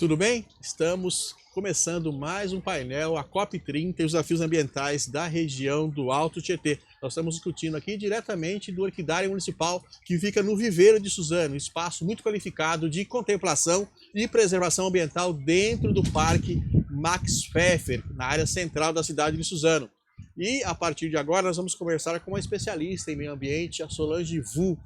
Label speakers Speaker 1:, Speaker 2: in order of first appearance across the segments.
Speaker 1: Tudo bem? Estamos começando mais um painel, a COP30 e os desafios ambientais da região do Alto Tietê. Nós estamos discutindo aqui diretamente do Orquidário Municipal, que fica no Viveiro de Suzano, um espaço muito qualificado de contemplação e preservação ambiental dentro do Parque Max Pfeffer, na área central da cidade de Suzano. E a partir de agora nós vamos conversar com uma especialista em meio ambiente, a Solange Vu.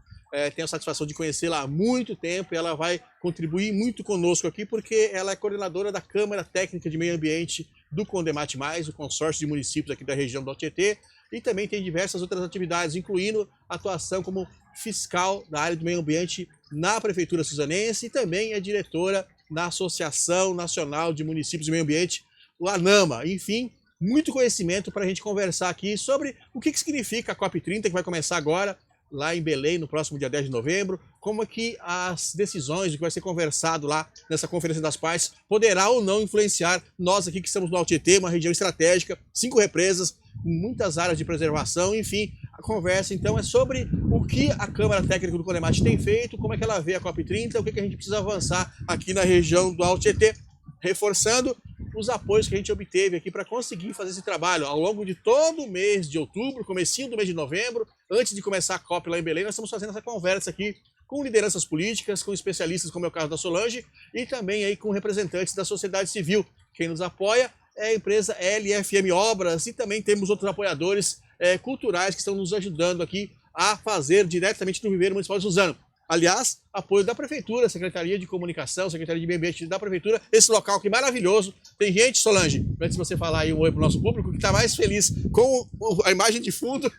Speaker 1: Tenho a satisfação de conhecê-la há muito tempo e ela vai contribuir muito conosco aqui porque ela é coordenadora da Câmara Técnica de Meio Ambiente do Condemate Mais, o consórcio de municípios aqui da região do Alto Tietê, e também tem diversas outras atividades, incluindo atuação como fiscal da área do meio ambiente na Prefeitura Suzanense e também é diretora na Associação Nacional de Municípios de Meio Ambiente, o ANAMA. Enfim, muito conhecimento para a gente conversar aqui sobre o que significa a COP30, que vai começar agora, lá em Belém, no próximo dia 10 de novembro, como é que as decisões, o que vai ser conversado lá nessa Conferência das Partes, poderá ou não influenciar nós aqui que estamos no Alto Tietê, uma região estratégica, 5 represas, muitas áreas de preservação, enfim, a conversa então é sobre o que a Câmara Técnica do Condemate tem feito, como é que ela vê a COP30, o que a gente precisa avançar aqui na região do Alto Tietê, reforçando os apoios que a gente obteve aqui para conseguir fazer esse trabalho ao longo de todo o mês de outubro, comecinho do mês de novembro, antes de começar a COP lá em Belém, nós estamos fazendo essa conversa aqui com lideranças políticas, com especialistas, como é o caso da Solange, e também aí com representantes da sociedade civil. Quem nos apoia é a empresa LFM Obras e também temos outros apoiadores culturais que estão nos ajudando aqui a fazer diretamente do Viveiro Municipal de Suzano. Aliás, apoio da Prefeitura, Secretaria de Comunicação, Secretaria de Meio Ambiente da Prefeitura, esse local aqui maravilhoso. Tem gente, Solange, antes de você falar aí um oi para o nosso público, que está mais feliz com a imagem de fundo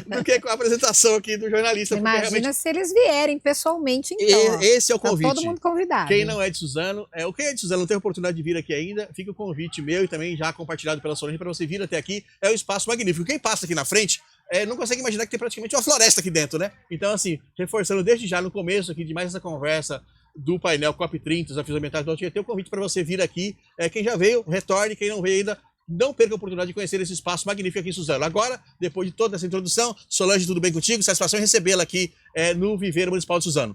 Speaker 1: do que com a apresentação aqui do jornalista.
Speaker 2: Imagina realmente... se eles vierem pessoalmente, então.
Speaker 1: Esse é o convite.
Speaker 2: Tá todo mundo convidado.
Speaker 1: Quem não é de Suzano, quem é de Suzano não tem a oportunidade de vir aqui ainda, fica o convite meu e também já compartilhado pela Solange para você vir até aqui. É um espaço magnífico. Quem passa aqui na frente não consegue imaginar que tem praticamente uma floresta aqui dentro, né? Então, assim, reforçando desde já no começo aqui de mais essa conversa do painel COP30, desafios ambientais do Alto Tietê, o convite para você vir aqui. Quem já veio, retorne. Quem não veio ainda, não perca a oportunidade de conhecer esse espaço magnífico aqui em Suzano. Agora, depois de toda essa introdução, Solange, tudo bem contigo? Satisfação em recebê-la aqui no Viveiro Municipal de Suzano.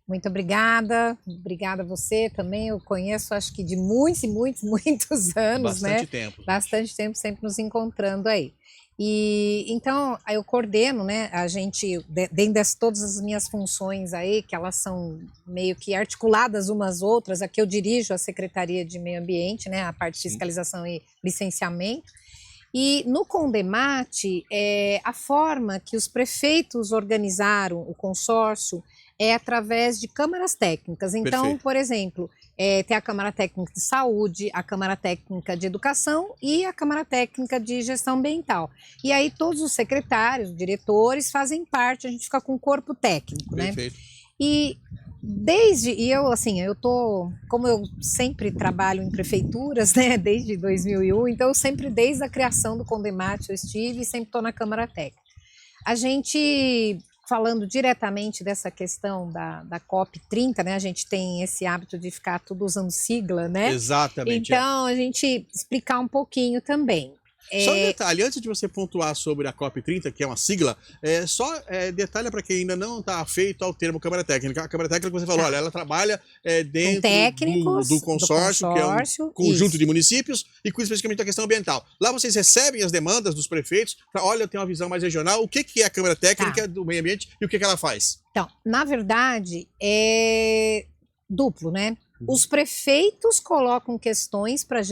Speaker 2: Muito obrigada. Obrigada a você também. Eu conheço, acho que de muitos e muitos anos,
Speaker 1: Bastante
Speaker 2: né?
Speaker 1: tempo.
Speaker 2: Bastante tempo, sempre nos encontrando aí. E então eu coordeno, né, a gente, dentro de todas as minhas funções aí, que elas são meio que articuladas umas às outras, aqui eu dirijo a Secretaria de Meio Ambiente, né, a parte de fiscalização e licenciamento, e no Condemate, a forma que os prefeitos organizaram o consórcio é através de câmaras técnicas. Então, perfeito. Por exemplo, tem a Câmara Técnica de Saúde, a Câmara Técnica de Educação e a Câmara Técnica de Gestão Ambiental. E aí todos os secretários, diretores fazem parte, a gente fica com o corpo técnico,
Speaker 1: perfeito.
Speaker 2: Né? E como eu sempre trabalho em prefeituras, né, desde 2001, então eu sempre, desde a criação do Condemate, eu estive e sempre estou na Câmara Técnica. A gente... Falando diretamente dessa questão da COP30, né? A gente tem esse hábito de ficar tudo usando sigla, né?
Speaker 1: Exatamente.
Speaker 2: Então, a gente explicar um pouquinho também.
Speaker 1: Só um detalhe, antes de você pontuar sobre a COP30, que é uma sigla, detalhe para quem ainda não está afeito ao termo Câmara Técnica. A Câmara Técnica, você falou, olha, ela trabalha dentro do consórcio, que é um conjunto de municípios, e com especificamente a questão ambiental. Lá vocês recebem as demandas dos prefeitos, olha, eu tenho uma visão mais regional, o que é a Câmara Técnica do Meio Ambiente e o que ela faz?
Speaker 2: Então, na verdade, é duplo, né? Os prefeitos colocam questões para a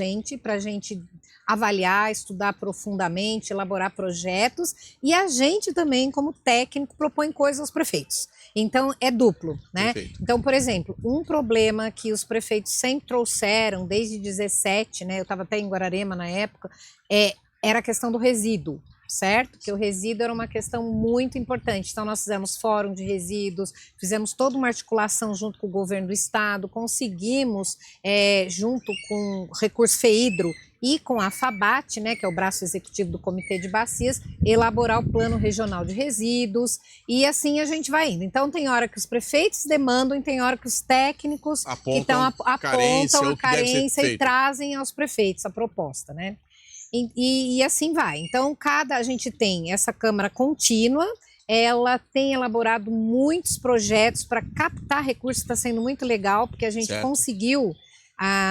Speaker 2: gente avaliar, estudar profundamente, elaborar projetos, e a gente também, como técnico, propõe coisas aos prefeitos. Então, é duplo, né? Perfeito. Então, por exemplo, um problema que os prefeitos sempre trouxeram, desde 2017, né? Eu estava até em Guararema na época, era a questão do resíduo. Certo? Que o resíduo era uma questão muito importante. Então, nós fizemos fórum de resíduos, fizemos toda uma articulação junto com o governo do estado, conseguimos, junto com o recurso FEIDRO e com a FABAT, né, que é o braço executivo do Comitê de Bacias, elaborar o Plano Regional de Resíduos, e assim a gente vai indo. Então, tem hora que os prefeitos demandam e tem hora que os técnicos apontam a carência e trazem aos prefeitos a proposta, né? E assim vai. Então, a gente tem essa câmara contínua, ela tem elaborado muitos projetos para captar recursos, está sendo muito legal, porque a gente conseguiu,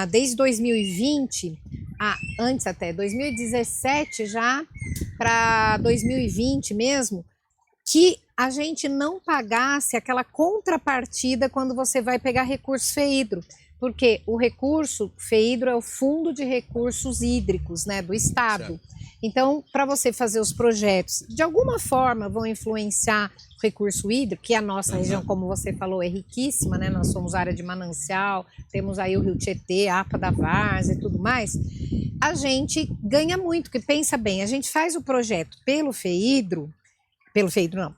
Speaker 2: desde 2020, antes até 2017 já, para 2020 mesmo, que a gente não pagasse aquela contrapartida quando você vai pegar recurso FEHIDRO. Porque o recurso FEHIDRO é o Fundo de Recursos Hídricos, né, do Estado. Certo. Então, para você fazer os projetos, de alguma forma vão influenciar o recurso hídrico, que a nossa região, como você falou, é riquíssima, né? Nós somos área de manancial, temos aí o Rio Tietê, a APA da Várzea e tudo mais. A gente ganha muito, porque pensa bem, a gente faz o projeto pelo FEHIDRO,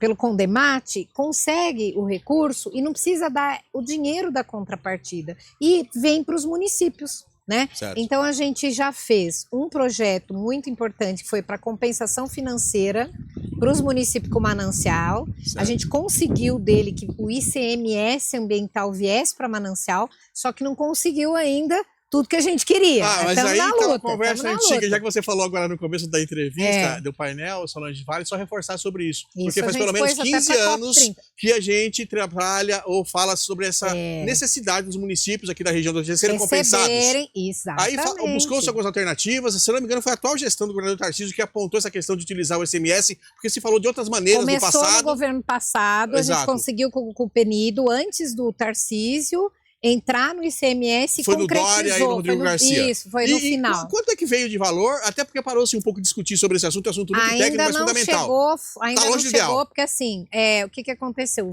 Speaker 2: pelo CONDEMAT, consegue o recurso e não precisa dar o dinheiro da contrapartida. E vem para os municípios. Né? Então a gente já fez um projeto muito importante que foi para compensação financeira para os municípios com manancial. Certo. A gente conseguiu dele que o ICMS ambiental viesse para manancial, só que não conseguiu ainda tudo que a gente queria.
Speaker 1: Mas aí tá uma conversa antiga, já que você falou agora no começo da entrevista, do painel, Solange, vale só reforçar sobre isso. Porque faz pelo menos 15 anos que a gente trabalha ou fala sobre essa necessidade dos municípios aqui da região do serem compensados.
Speaker 2: Exatamente.
Speaker 1: Aí buscou-se algumas alternativas, se não me engano foi a atual gestão do governador Tarcísio que apontou essa questão de utilizar o ICMS, porque se falou de outras maneiras no passado.
Speaker 2: Começou no governo passado, a gente conseguiu com o PNIDO, antes do Tarcísio, entrar no ICMS e
Speaker 1: foi concretizou. Foi no Dória e no Rodrigo Garcia.
Speaker 2: Isso, foi no final.
Speaker 1: Quanto é que veio de valor? Até porque parou-se um pouco de discutir sobre esse assunto, muito técnico, mas fundamental.
Speaker 2: Ainda não chegou, porque assim, o que aconteceu?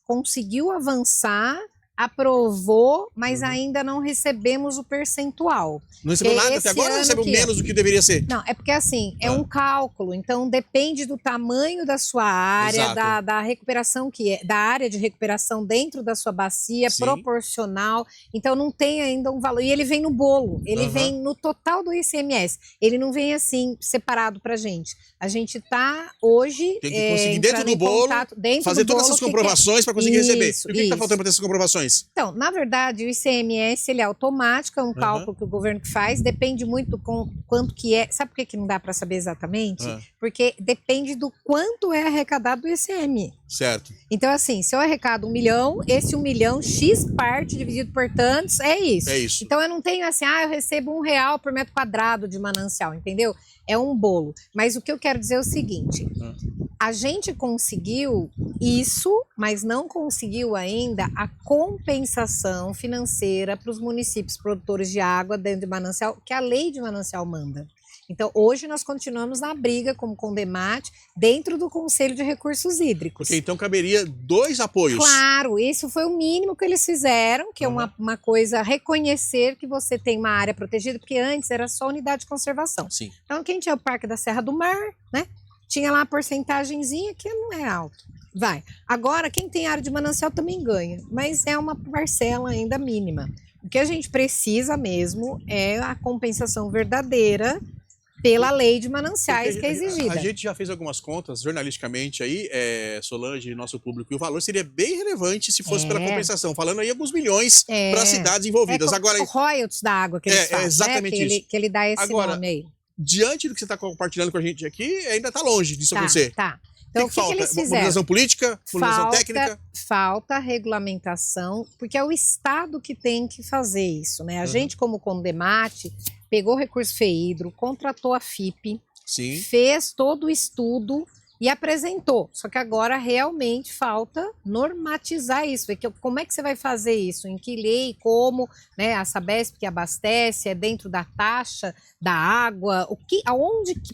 Speaker 2: Conseguiu avançar, aprovou, mas ainda não recebemos o percentual.
Speaker 1: Não recebeu nada até agora ou recebeu menos do que deveria ser?
Speaker 2: Não, é porque assim, é um cálculo, então depende do tamanho da sua área, da recuperação da área de recuperação dentro da sua bacia, proporcional, então não tem ainda um valor, e ele vem no bolo, ele vem no total do ICMS, ele não vem assim, separado pra gente. A gente tá hoje...
Speaker 1: Tem que conseguir dentro do bolo, fazer todas essas comprovações para conseguir receber. E o que tá faltando para ter essas comprovações?
Speaker 2: Então, na verdade, o ICMS ele é automático, é um cálculo que o governo faz, depende muito com quanto que é. Sabe por que não dá para saber exatamente? Porque depende do quanto é arrecadado do ICM.
Speaker 1: Certo.
Speaker 2: Então, assim, se eu arrecado 1 milhão, esse 1 milhão, X parte dividido por tantos, é isso.
Speaker 1: É isso.
Speaker 2: Então, eu não tenho assim, eu recebo R$1 por metro quadrado de manancial, entendeu? É um bolo. Mas o que eu quero dizer é o seguinte, a gente conseguiu isso, mas não conseguiu ainda a compensação financeira para os municípios produtores de água dentro de manancial, que a lei de manancial manda. Então, hoje nós continuamos na briga como CONDEMAT dentro do Conselho de Recursos Hídricos.
Speaker 1: Porque então caberia 2 apoios.
Speaker 2: Claro, isso foi o mínimo que eles fizeram, que é uma coisa, reconhecer que você tem uma área protegida, porque antes era só unidade de conservação.
Speaker 1: Sim.
Speaker 2: Então, quem tinha o Parque da Serra do Mar, né, tinha lá a porcentagenzinha que não é alto. Vai. Agora, quem tem área de manancial também ganha, mas é uma parcela ainda mínima. O que a gente precisa mesmo é a compensação verdadeira pela lei de mananciais que é exigida.
Speaker 1: A gente já fez algumas contas jornalisticamente aí, Solange, nosso público, e o valor seria bem relevante se fosse pela compensação, falando aí alguns milhões para as cidades envolvidas. Agora,
Speaker 2: o royalties da água que eles fazem,
Speaker 1: exatamente
Speaker 2: né?
Speaker 1: isso.
Speaker 2: Que ele dá esse nome aí.
Speaker 1: Diante do que você está compartilhando com a gente aqui, ainda está longe disso acontecer.
Speaker 2: Tá. Então, o que eles fizeram?
Speaker 1: Mobilização política, mobilização técnica?
Speaker 2: Falta regulamentação, porque é o Estado que tem que fazer isso, né? A gente, como CONDEMAT, pegou o recurso FEHIDRO, contratou a FIP, fez todo o estudo e apresentou. Só que agora realmente falta normatizar isso. Como é que você vai fazer isso? Em que lei, como, né? A Sabesp que abastece, é dentro da taxa da água,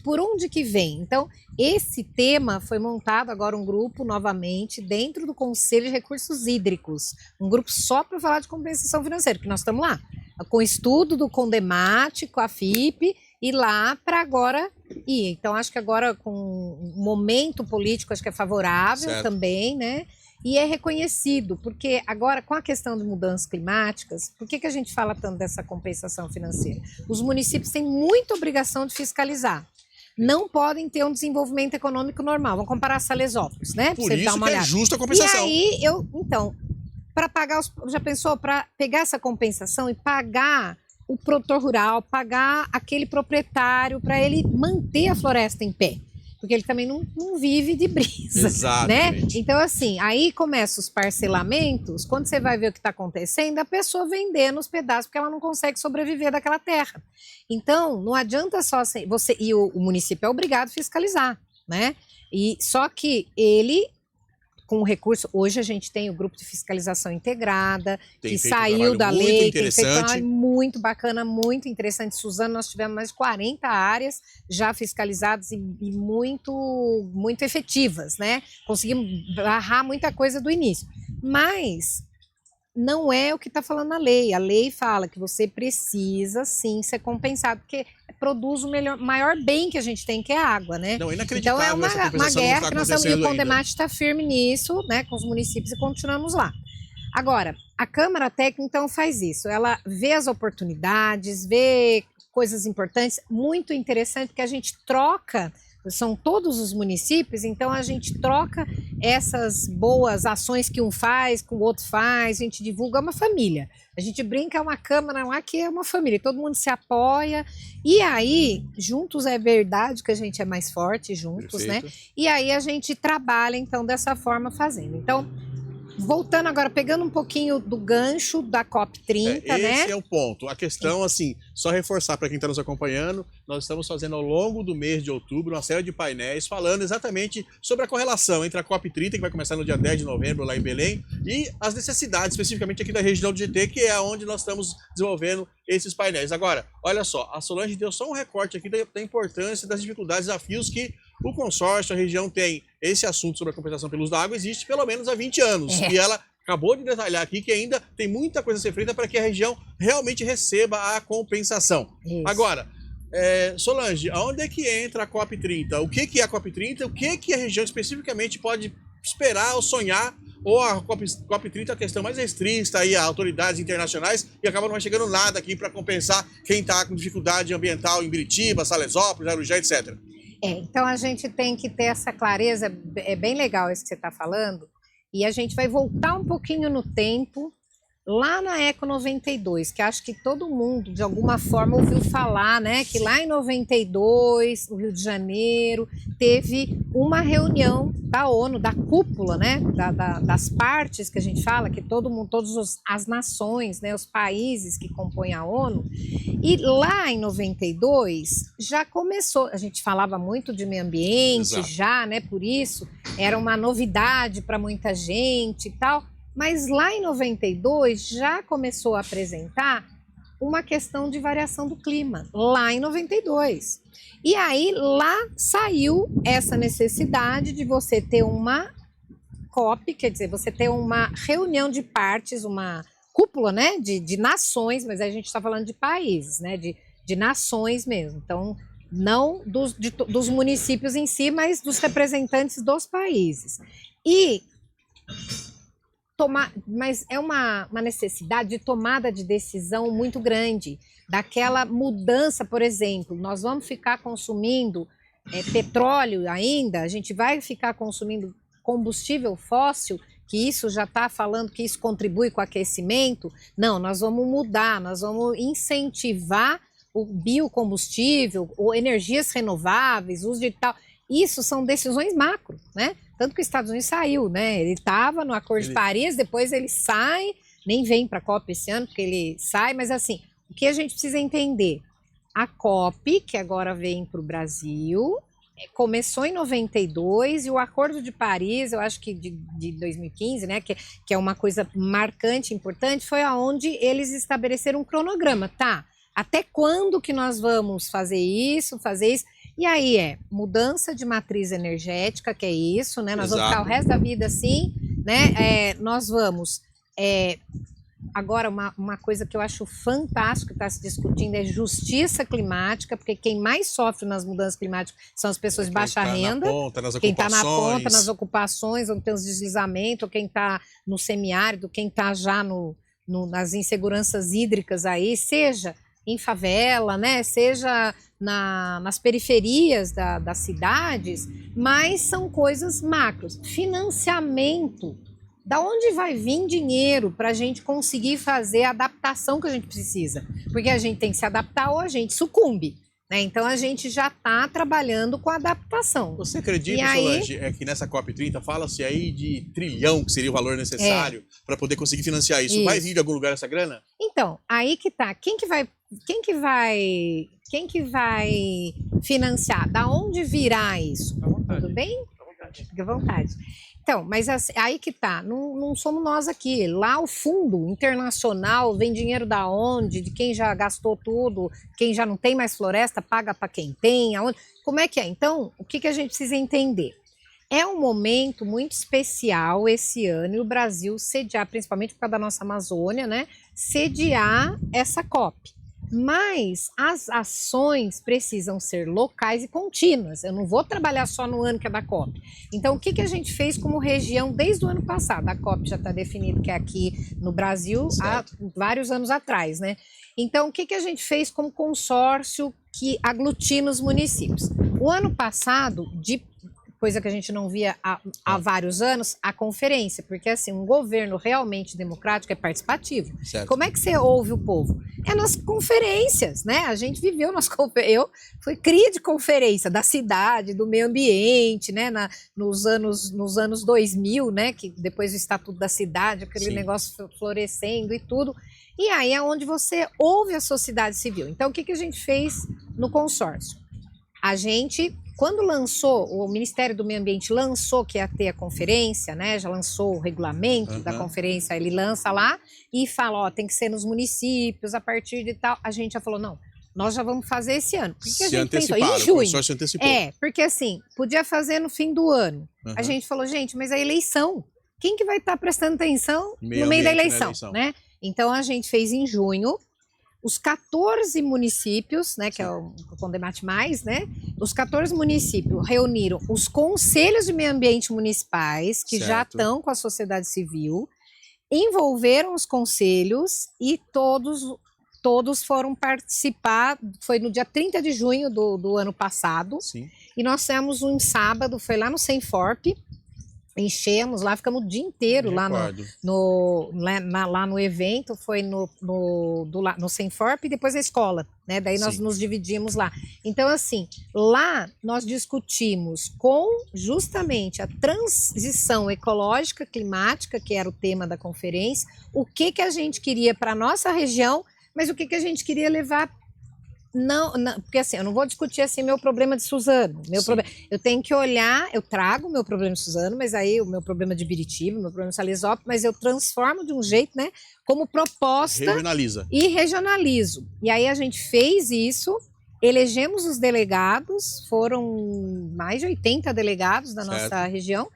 Speaker 2: por onde que vem? Então, esse tema foi montado agora um grupo novamente dentro do Conselho de Recursos Hídricos. Um grupo só para falar de compensação financeira, que nós estamos lá. Com estudo do CONDEMAT, com a FIP, e lá para agora ir. Então, acho que agora com o momento político, acho que é favorável também, né? E é reconhecido, porque agora com a questão de mudanças climáticas, por que a gente fala tanto dessa compensação financeira? Os municípios têm muita obrigação de fiscalizar. Não podem ter um desenvolvimento econômico normal. Vamos comparar a Salesópolis, né?
Speaker 1: Por isso que é justa a compensação.
Speaker 2: E aí, para pagar já pensou, para pegar essa compensação e pagar o produtor rural, pagar aquele proprietário para ele manter a floresta em pé. Porque ele também não vive de brisa,
Speaker 1: Exatamente.
Speaker 2: né? Então, assim, aí começam os parcelamentos, quando você vai ver o que está acontecendo, a pessoa vendendo os pedaços, porque ela não consegue sobreviver daquela terra. Então, não adianta só você... E o município é obrigado a fiscalizar, né? E só que ele... com o recurso, hoje a gente tem o grupo de fiscalização integrada,
Speaker 1: Tem
Speaker 2: que
Speaker 1: feito um
Speaker 2: saiu da
Speaker 1: trabalho
Speaker 2: lei,
Speaker 1: muito
Speaker 2: tem feito
Speaker 1: interessante.
Speaker 2: muito bacana, muito interessante. Suzano, nós tivemos mais de 40 áreas já fiscalizadas e muito efetivas, né? Conseguimos barrar muita coisa do início. Mas não é o que está falando a lei. A lei fala que você precisa, sim, ser compensado, porque produz o maior bem que a gente tem, que é a água, né?
Speaker 1: Não, inacreditável.
Speaker 2: Então é
Speaker 1: essa
Speaker 2: uma
Speaker 1: compensação não
Speaker 2: guerra
Speaker 1: está
Speaker 2: que nós estamos, e
Speaker 1: acontecendo
Speaker 2: o
Speaker 1: ainda.
Speaker 2: Condemate está firme nisso, né, com os municípios, e continuamos lá. Agora, a Câmara Técnica, então, faz isso. Ela vê as oportunidades, vê coisas importantes, muito interessante, porque a gente troca, são todos os municípios, então a gente troca essas boas ações que um faz, que o outro faz, a gente divulga, é uma família. A gente brinca, é uma Câmara lá que é uma família, todo mundo se apoia, e aí, juntos é verdade que a gente é mais forte, juntos,
Speaker 1: Perfeito.
Speaker 2: né? E aí a gente trabalha, então, dessa forma fazendo. Então, voltando agora, pegando um pouquinho do gancho da COP30, né?
Speaker 1: Esse é o ponto. A questão, assim, só reforçar para quem está nos acompanhando, nós estamos fazendo ao longo do mês de outubro uma série de painéis falando exatamente sobre a correlação entre a COP30, que vai começar no dia 10 de novembro lá em Belém, e as necessidades, especificamente aqui da região do GT, que é onde nós estamos desenvolvendo esses painéis. Agora, olha só, a Solange deu só um recorte aqui da importância, das dificuldades, desafios que o consórcio, a região tem. Esse assunto sobre a compensação pelo uso da água existe pelo menos há 20 anos. E ela acabou de detalhar aqui que ainda tem muita coisa a ser feita para que a região realmente receba a compensação.
Speaker 2: Isso.
Speaker 1: Agora, Solange, aonde é que entra a COP30? O que é a COP30? O que a região especificamente pode esperar ou sonhar? Ou a COP30 é a questão mais restrita aí a autoridades internacionais e acaba não chegando nada aqui para compensar quem está com dificuldade ambiental em Biritiba, Salesópolis, Arujá, etc.
Speaker 2: Então a gente tem que ter essa clareza, é bem legal isso que você está falando, e a gente vai voltar um pouquinho no tempo, lá na Eco 92, que acho que todo mundo, de alguma forma, ouviu falar, né, que lá em 92, no Rio de Janeiro, teve uma reunião da ONU, da cúpula, né, das partes que a gente fala, que todo mundo, as nações, né, os países que compõem a ONU, e lá em 92 já começou, a gente falava muito de meio ambiente. Exato. Já, né, por isso era uma novidade para muita gente e tal, mas lá em 92 já começou a apresentar uma questão de variação do clima, lá em 92. E aí lá saiu essa necessidade de você ter uma COP, quer dizer, você ter uma reunião de partes, uma cúpula, né, de nações, mas a gente está falando de países, né, de nações mesmo. Então, não dos municípios em si, mas dos representantes dos países. Mas é uma necessidade de tomada de decisão muito grande, daquela mudança, por exemplo, nós vamos ficar consumindo petróleo ainda, a gente vai ficar consumindo combustível fóssil, que isso já está falando que isso contribui com o aquecimento. Não, nós vamos mudar, nós vamos incentivar o biocombustível, ou energias renováveis, uso de tal. Isso são decisões macro, né? Tanto que os Estados Unidos saiu, né? Ele estava no Acordo de Paris, depois ele sai, nem vem para a COP esse ano, porque ele sai, mas assim, o que a gente precisa entender? A COP, que agora vem para o Brasil, começou em 92, e o Acordo de Paris, eu acho que de 2015, né, que é uma coisa marcante, importante, foi aonde eles estabeleceram um cronograma, tá? Até quando que nós vamos fazer isso? E aí mudança de matriz energética, que é isso, né? Nós vamos ficar o resto da vida assim, né? Nós vamos... Agora, uma coisa que eu acho fantástico que está se discutindo é justiça climática, porque quem mais sofre nas mudanças climáticas são as pessoas de baixa renda. Quem está na ponta, nas ocupações, onde tem os deslizamentos, ou quem está no semiárido, quem está já nas inseguranças hídricas aí, seja em favela, né? Seja nas periferias das cidades, mas são coisas macros. Financiamento. Da onde vai vir dinheiro para a gente conseguir fazer a adaptação que a gente precisa? Porque a gente tem que se adaptar ou a gente sucumbe. né? Então a gente já está trabalhando com adaptação.
Speaker 1: Você acredita, Solange, que nessa COP30 fala-se aí de trilhão, que seria o valor necessário para poder conseguir financiar isso? Vai vir de algum lugar essa grana?
Speaker 2: Então, aí que tá. Quem que vai financiar? Da onde virá isso? Tudo bem? Fique à vontade. Então, mas assim, aí que tá, não somos nós aqui. Lá o fundo internacional vem dinheiro da onde? De quem já gastou tudo, quem já não tem mais floresta, paga para quem tem, aonde? Como é que é? Então, o que a gente precisa entender? É um momento muito especial esse ano e o Brasil sediar, principalmente por causa da nossa Amazônia, né? Sediar essa COP. Mas as ações precisam ser locais e contínuas. Eu não vou trabalhar só no ano que é da COP. Então, o que a gente fez como região desde o ano passado? A COP já está definido que é aqui no Brasil há vários anos atrás, né? Então, o que a gente fez como consórcio que aglutina os municípios? O ano passado, coisa que a gente não via há vários anos, a conferência, porque assim, um governo realmente democrático é participativo. Certo. Como é que você ouve o povo? É nas conferências, né? A gente viveu nas conferências, eu fui cria de conferência da cidade, do meio ambiente, né? Nos anos 2000, né? Que depois do Estatuto da Cidade, aquele negócio florescendo e tudo. E aí é onde você ouve a sociedade civil. Então, o que a gente fez no consórcio? A gente, quando lançou, o Ministério do Meio Ambiente lançou que ia ter a conferência, né? Já lançou o regulamento da conferência, ele lança lá e fala, ó, tem que ser nos municípios, a partir de tal. A gente já falou, não, nós já vamos fazer esse ano. Por que a gente pensou? Em junho.
Speaker 1: Se antecipou.
Speaker 2: Porque assim, podia fazer no fim do ano. A gente falou, gente, mas a eleição, quem que vai estar prestando atenção no meio da eleição, né? Então a gente fez em junho. Os 14 municípios, né, que é o Condemate Mais, né? Os 14 municípios reuniram os conselhos de meio ambiente municipais, que já estão com a sociedade civil, envolveram os conselhos e todos foram participar. Foi no dia 30 de junho do ano passado. Sim. E nós fizemos um sábado, foi lá no Senforp. Enchemos lá, ficamos o dia inteiro lá no evento, foi no Senforp e depois na escola, né? Daí nós nos dividimos lá. Então, assim, lá nós discutimos com justamente a transição ecológica, climática, que era o tema da conferência, o que a gente queria para a nossa região, mas o que a gente queria levar. Não, porque assim, eu não vou discutir assim meu problema de Suzano, eu tenho que olhar, eu trago o meu problema de Suzano, mas aí o meu problema de Biritiba, o meu problema de Salesópolis, mas eu transformo de um jeito, né, como proposta e regionalizo. E aí a gente fez isso, elegemos os delegados, foram mais de 80 delegados da nossa região,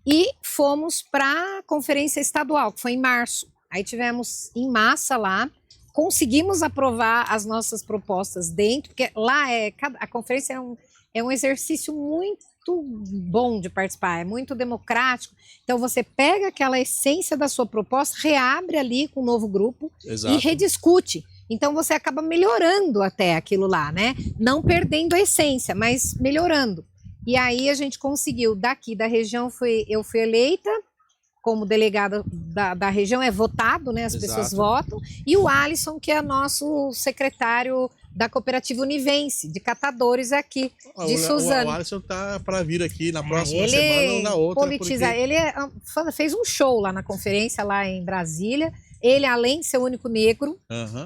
Speaker 2: e fomos para a conferência estadual, que foi em março. Aí tivemos em massa lá, conseguimos aprovar as nossas propostas dentro, porque lá a conferência é um exercício muito bom de participar, é muito democrático. Então você pega aquela essência da sua proposta, reabre ali com um novo grupo e rediscute. Então você acaba melhorando até aquilo lá, né? Não perdendo a essência, mas melhorando. E aí a gente conseguiu, daqui da região, eu fui eleita como delegada da região, é votado, né? As pessoas votam. E o Alisson, que é nosso secretário da Cooperativa Univense, de catadores aqui, de Suzano.
Speaker 1: O Alisson tá para vir aqui na próxima semana ou na outra.
Speaker 2: Politiza. Ele fez um show lá na conferência, lá em Brasília. Ele, além de ser o único negro,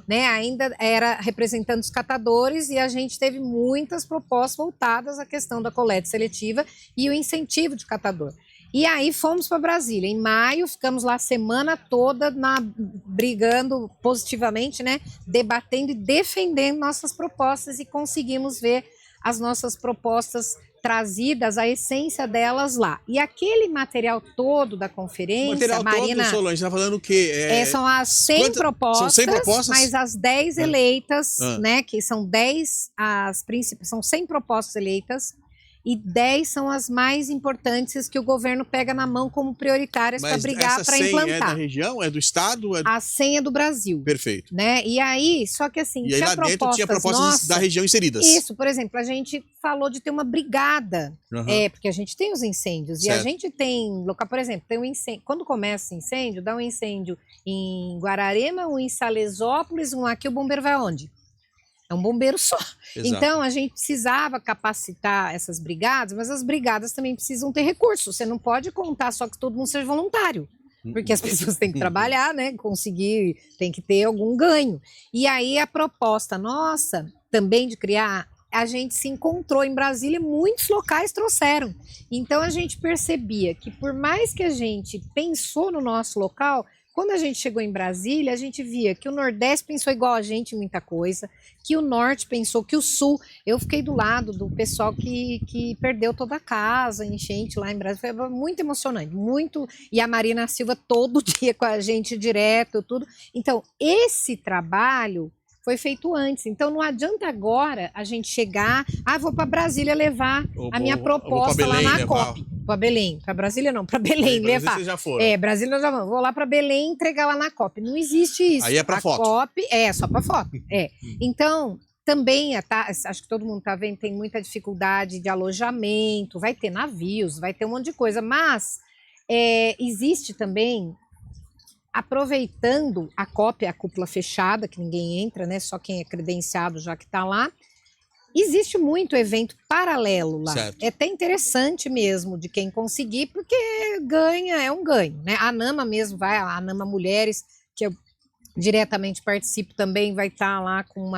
Speaker 2: né, ainda era representando os catadores, e a gente teve muitas propostas voltadas à questão da coleta seletiva e o incentivo de catador. E aí fomos para Brasília. Em maio, ficamos lá a semana toda brigando positivamente, né? Debatendo e defendendo nossas propostas, e conseguimos ver as nossas propostas trazidas, a essência delas lá. E aquele material todo da conferência,
Speaker 1: material
Speaker 2: Marina,
Speaker 1: todo, Solange, está falando o quê?
Speaker 2: São as 100 propostas,
Speaker 1: são 100 propostas,
Speaker 2: mas as 10 eleitas, né? Que são 10, são 100 propostas eleitas, e 10 são as mais importantes que o governo pega na mão como prioritárias para brigar, para implantar.
Speaker 1: É da região? É do estado?
Speaker 2: A 100 é do Brasil.
Speaker 1: Perfeito.
Speaker 2: Né? E aí, só que assim,
Speaker 1: e aí lá dentro tinha propostas da região inseridas.
Speaker 2: Isso, por exemplo, a gente falou de ter uma brigada, porque a gente tem os incêndios, e a gente tem local, por exemplo, tem um incêndio, quando começa incêndio, dá um incêndio em Guararema, um em Salesópolis, um aqui, o bombeiro vai aonde? É um bombeiro só.
Speaker 1: Exato.
Speaker 2: Então, a gente precisava capacitar essas brigadas, mas as brigadas também precisam ter recursos. Você não pode contar só que todo mundo seja voluntário. Porque as pessoas têm que trabalhar, né? Conseguir, tem que ter algum ganho. E aí a proposta nossa também de criar, a gente se encontrou em Brasília, muitos locais trouxeram. Então a gente percebia que por mais que a gente pensou no nosso local, quando a gente chegou em Brasília, a gente via que o Nordeste pensou igual a gente em muita coisa, que o Norte pensou, que o Sul... Eu fiquei do lado do pessoal que perdeu toda a casa, enchente lá em Brasília. Foi muito emocionante, muito... E a Marina Silva todo dia com a gente direto, tudo. Então, esse trabalho foi feito antes. Então, não adianta agora a gente chegar... vou para Brasília levar a minha proposta lá na COP. Para Belém, para Brasília não, para Belém levar.
Speaker 1: Vocês já foram.
Speaker 2: Brasília já vamos. Vou lá para Belém entregar lá na COP. Não existe isso.
Speaker 1: Aí é para foto.
Speaker 2: COP só para foto. Então, também, acho que todo mundo está vendo, tem muita dificuldade de alojamento, vai ter navios, vai ter um monte de coisa, mas existe também, aproveitando a COP, a cúpula fechada, que ninguém entra, né? Só quem é credenciado já que está lá. Existe muito evento paralelo lá.
Speaker 1: Certo.
Speaker 2: É até interessante mesmo de quem conseguir, porque é um ganho, né? A ANAMA mesmo vai, a ANAMA Mulheres, que eu diretamente participo também, vai estar lá com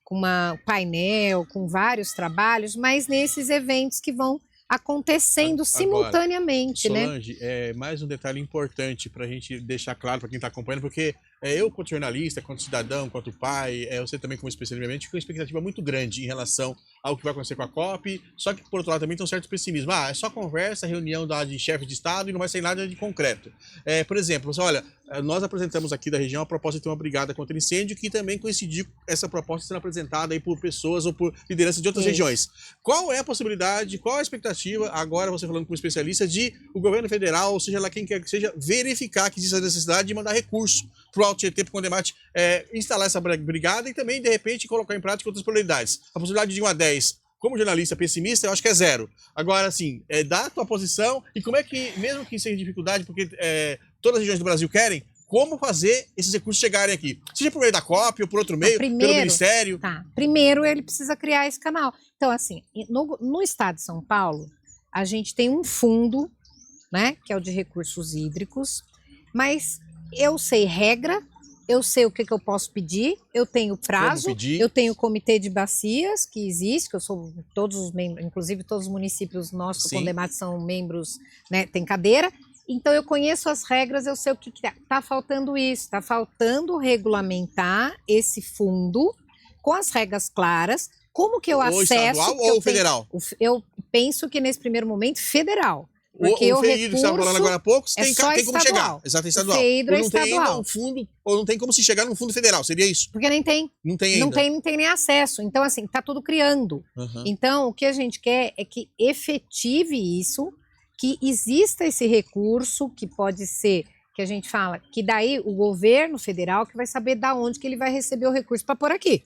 Speaker 2: uma painel, com vários trabalhos, mas nesses eventos que vão acontecendo simultaneamente,
Speaker 1: Solange, mais um detalhe importante para a gente deixar claro para quem está acompanhando, porque eu, quanto jornalista, quanto cidadão, quanto pai, você também como especialista, com uma expectativa muito grande em relação ao que vai acontecer com a COP, só que, por outro lado, também tem um certo pessimismo. É só conversa, reunião de chefe de Estado e não vai sair nada de concreto. Por exemplo, olha, nós apresentamos aqui da região a proposta de ter uma brigada contra incêndio, que também coincidiu essa proposta sendo apresentada aí por pessoas ou por lideranças de outras regiões. Qual é a possibilidade, qual a expectativa, agora você falando com um especialista, de o governo federal, ou seja lá quem quer que seja, verificar que existe a necessidade de mandar recurso para o Alto Tietê, para o Condemate, instalar essa brigada e também, de repente, colocar em prática outras prioridades. A possibilidade de 1 a 10, como jornalista pessimista, eu acho que é 0. Agora, assim, dá a tua posição e como é que, mesmo que seja dificuldade, porque todas as regiões do Brasil querem, como fazer esses recursos chegarem aqui? Seja por meio da COP ou por outro meio, pelo Ministério.
Speaker 2: Primeiro, ele precisa criar esse canal. Então, assim, no estado de São Paulo, a gente tem um fundo, né, que é o de recursos hídricos, mas eu sei regra, eu sei o que eu posso pedir, eu tenho prazo, eu tenho o comitê de bacias, que existe, que eu sou todos os membros, inclusive todos os municípios nossos do Condemate são membros, né, tem cadeira. Então, eu conheço as regras, eu sei o que está faltando isso. Está faltando regulamentar esse fundo com as regras claras. Como que eu acesso...
Speaker 1: Estadual ou federal?
Speaker 2: Eu penso que, nesse primeiro momento, federal.
Speaker 1: Porque o FEIDRO que você estava falando agora há pouco, tem como chegar. Exato, estadual.
Speaker 2: O FEIDRO é estadual.
Speaker 1: Ou não tem como se chegar no fundo federal, seria isso?
Speaker 2: Porque nem tem.
Speaker 1: Não tem ainda.
Speaker 2: Não tem nem acesso. Então, assim, está tudo criando. Então, o que a gente quer é que efetive isso, que exista esse recurso, que pode ser, que a gente fala, que daí o governo federal que vai saber da onde que ele vai receber o recurso para pôr aqui,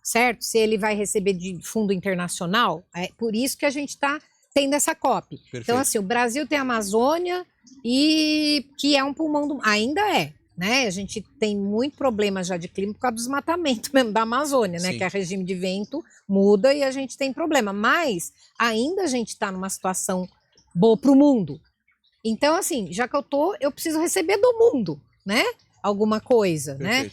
Speaker 2: certo? Se ele vai receber de fundo internacional, é por isso que a gente está tendo essa COP. Perfeito. Então, assim, o Brasil tem a Amazônia, e que é um pulmão do... Ainda é, né? A gente tem muito problema já de clima por causa do desmatamento mesmo da Amazônia, né? Que é regime de vento muda e a gente tem problema. Mas ainda a gente está numa situação boa para o mundo. Então, assim, já que eu preciso receber do mundo, né? Alguma coisa, né?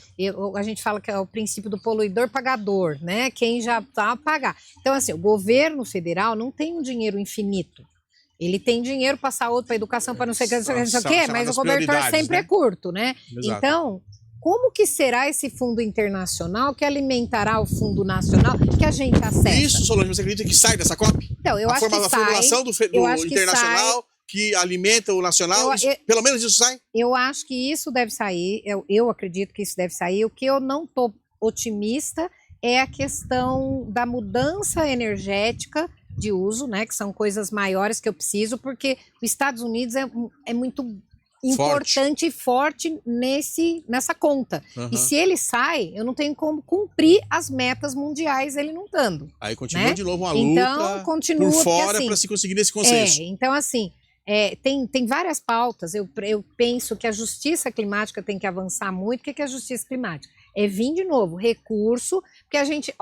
Speaker 2: A gente fala que é o princípio do poluidor pagador, né? Quem já tá a pagar. Então, assim, o governo federal não tem um dinheiro infinito. Ele tem dinheiro para saúde, para educação, para não sei o que, mas o cobertor sempre é curto, né? Exato. Então, como que será esse fundo internacional que alimentará o fundo nacional que a gente acessa?
Speaker 1: Isso, Solange, você acredita que sai dessa COP?
Speaker 2: Então, eu acho que sai.
Speaker 1: A formulação do internacional que alimenta o nacional, pelo menos isso sai?
Speaker 2: Eu acho que isso deve sair, eu acredito que isso deve sair. O que eu não estou otimista é a questão da mudança energética de uso, né, que são coisas maiores que eu preciso, porque os Estados Unidos é muito importante e forte nessa conta. E se ele sai, eu não tenho como cumprir as metas mundiais ele não estando.
Speaker 1: Aí continua, né? De novo uma
Speaker 2: luta, então, continua,
Speaker 1: por fora para se conseguir esse consenso.
Speaker 2: Então, assim, tem várias pautas. Eu penso que a justiça climática tem que avançar muito. O que é a justiça climática? É vir de novo, recurso, porque a gente,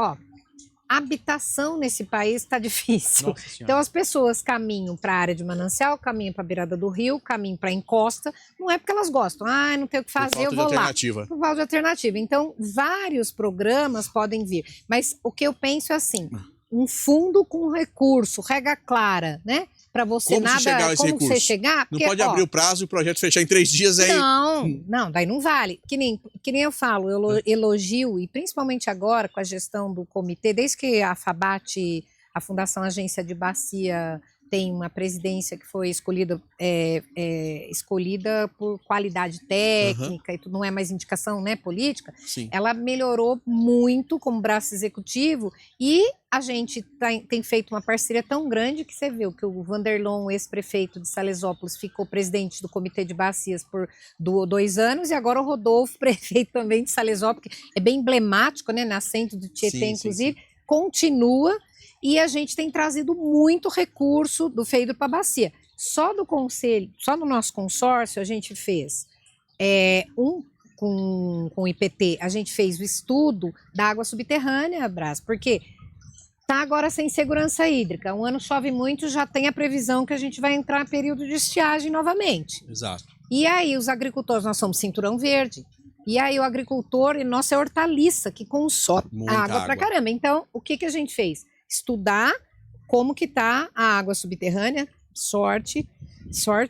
Speaker 2: habitação nesse país está difícil. Então as pessoas caminham para a área de manancial, caminham para a beirada do rio, caminham para a encosta, não é porque elas gostam, não tenho o que fazer, eu vou lá. Por falta de alternativa. Então vários programas podem vir, mas o que eu penso é assim, um fundo com recurso, regra clara, né? Para você como você chegar.
Speaker 1: Porque, não pode abrir o prazo e o projeto fechar em 3 dias aí.
Speaker 2: Não, daí não vale. Que nem eu falo, eu elogio, e principalmente agora com a gestão do comitê, desde que a FABAT, a Fundação Agência de Bacia, tem uma presidência que foi escolhida por qualidade técnica e tudo, não é mais indicação, né, política.
Speaker 1: Sim.
Speaker 2: Ela melhorou muito como braço executivo e a gente tem feito uma parceria tão grande que você viu que o Vanderlon, ex-prefeito de Salesópolis, ficou presidente do Comitê de Bacias por 2 anos e agora o Rodolfo, prefeito também de Salesópolis, que é bem emblemático, né, nascente do Tietê, inclusive, continua. E a gente tem trazido muito recurso do FEIDRO para a bacia. Só do conselho, só no nosso consórcio, a gente fez com o IPT, a gente fez o estudo da água subterrânea, Brás, porque está agora sem segurança hídrica. Um ano chove muito, já tem a previsão que a gente vai entrar em período de estiagem novamente.
Speaker 1: Exato.
Speaker 2: E aí os agricultores, nós somos cinturão verde, e aí o agricultor, nossa, é hortaliça, que consome água pra caramba. Então, o que a gente fez? Estudar como que está a água subterrânea, sorte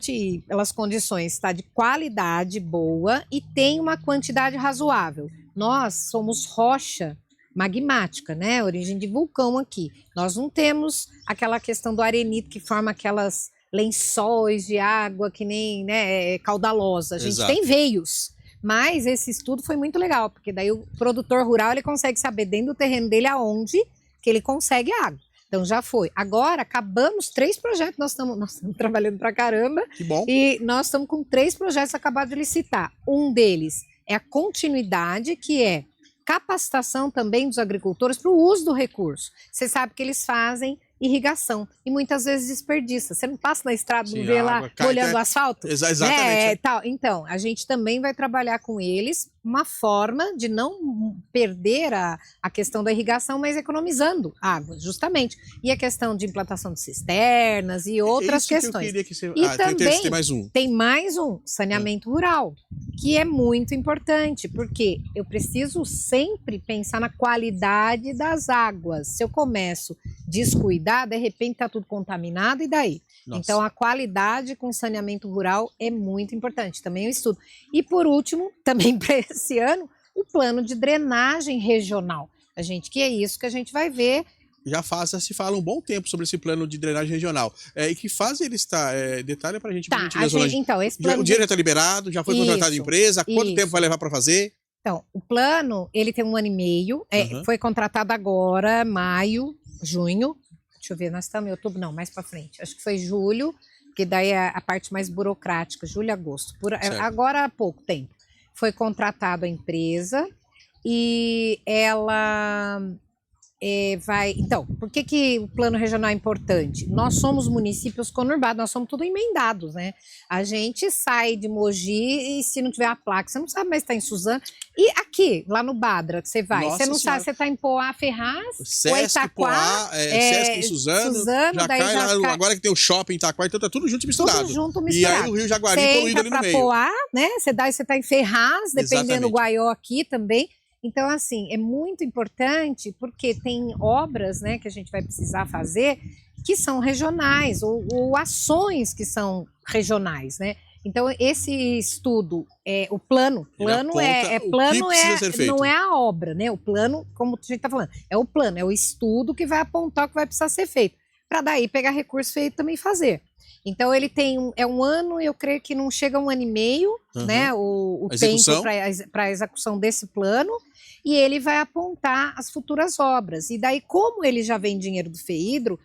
Speaker 2: e pelas condições, está de qualidade boa e tem uma quantidade razoável. Nós somos rocha magmática, né? Origem de vulcão aqui. Nós não temos aquela questão do arenito que forma aquelas lençóis de água que nem, né, caudalosa. A gente tem veios. Mas esse estudo foi muito legal, porque daí o produtor rural ele consegue saber dentro do terreno dele aonde que ele consegue água. Então já foi. Agora acabamos 3 projetos, nós estamos trabalhando pra caramba.
Speaker 1: Que bom.
Speaker 2: E nós estamos com 3 projetos acabados de licitar. Um deles é a continuidade, que é capacitação também dos agricultores para o uso do recurso. Você sabe que eles fazem irrigação e muitas vezes desperdiça. Você não passa na estrada, não vê lá molhando o asfalto?
Speaker 1: Exatamente.
Speaker 2: Tal. Então, a gente também vai trabalhar com eles uma forma de não perder a questão da irrigação, mas economizando água, justamente. E a questão de implantação de cisternas e outras questões.
Speaker 1: Que eu queria que você...
Speaker 2: E também
Speaker 1: tem mais um.
Speaker 2: Tem mais um, saneamento rural, que é muito importante, porque eu preciso sempre pensar na qualidade das águas. Se eu começo a descuidar, de repente está tudo contaminado, e daí? Nossa. Então, a qualidade com saneamento rural é muito importante, também eu estudo. E, por último, também para esse ano, o plano de drenagem regional. Que é isso que a gente vai ver.
Speaker 1: Já se fala um bom tempo sobre esse plano de drenagem regional. E que fase ele está? Detalhe para a gente.
Speaker 2: Então, esse plano...
Speaker 1: O dinheiro já está liberado, já foi contratado a empresa, quanto tempo vai levar para fazer?
Speaker 2: Então, o plano, ele tem 1 ano e meio, foi contratado agora, maio, junho, deixa eu ver, nós estamos em outubro, não, mais para frente, acho que foi julho, porque daí é a parte mais burocrática, julho e agosto, agora há pouco tempo. Foi contratado a empresa e ela vai... Então, por que o plano regional é importante? Nós somos municípios conurbados, nós somos tudo emendados, né? A gente sai de Mogi e se não tiver a placa, você não sabe mais se está em Suzano. E aqui, lá no Badra, que você vai, você não sabe se você está em Poá, Ferraz,
Speaker 1: Sesc,
Speaker 2: ou Itaquá,
Speaker 1: Poá, Sesc em Suzano, já cai lá, agora que tem o shopping em Itaquá, então tá tudo junto e misturado.
Speaker 2: Tudo junto misturado.
Speaker 1: E aí o Rio Jaguari poluído ali no meio.
Speaker 2: Poá, né? Você está em Ferraz, dependendo do Guaió aqui também. Então, assim, é muito importante porque tem obras, né, que a gente vai precisar fazer que são regionais ou ações que são regionais, Então, esse estudo, o plano não é a obra, né? O plano, como a gente está falando, é o plano, é o estudo que vai apontar o que vai precisar ser feito, para daí pegar recurso feito também fazer. Então, ele tem 1 ano, eu creio que não chega a 1 ano e meio, né? O tempo para a execução desse plano, e ele vai apontar as futuras obras. E daí, como ele já vem dinheiro do FEIDRO,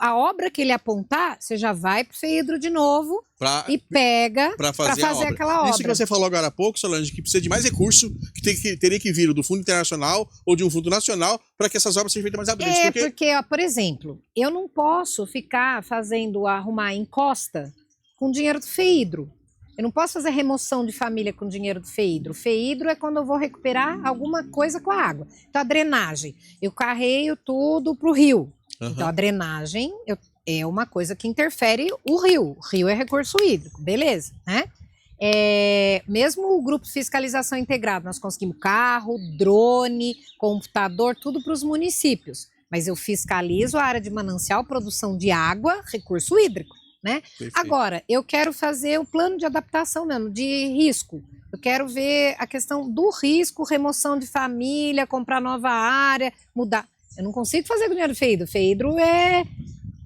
Speaker 2: a obra que ele apontar, você já vai para o FEIDRO de novo e pega para fazer aquela obra.
Speaker 1: Isso que você falou agora há pouco, Solange, que precisa de mais recurso, que teria que vir do Fundo Internacional ou de um fundo nacional para que essas obras sejam feitas mais abrantes.
Speaker 2: Porque, por exemplo, eu não posso ficar fazendo posso arrumar encosta com dinheiro do FEHIDRO. Eu não posso fazer remoção de família com dinheiro do FEHIDRO. O FEHIDRO é quando eu vou recuperar alguma coisa com a água. Então, a drenagem, eu carreio tudo para o rio. Então, a drenagem é uma coisa que interfere o rio. O rio é recurso hídrico, beleza, né? Mesmo o grupo de fiscalização integrado, nós conseguimos carro, drone, computador, tudo para os municípios. Mas eu fiscalizo a área de manancial, produção de água, recurso hídrico, né?
Speaker 1: Perfeito.
Speaker 2: Agora, eu quero fazer o plano de adaptação mesmo, de risco. Eu quero ver a questão do risco, remoção de família, comprar nova área, mudar. Eu não consigo fazer com dinheiro do FEHIDRO. O FEHIDRO é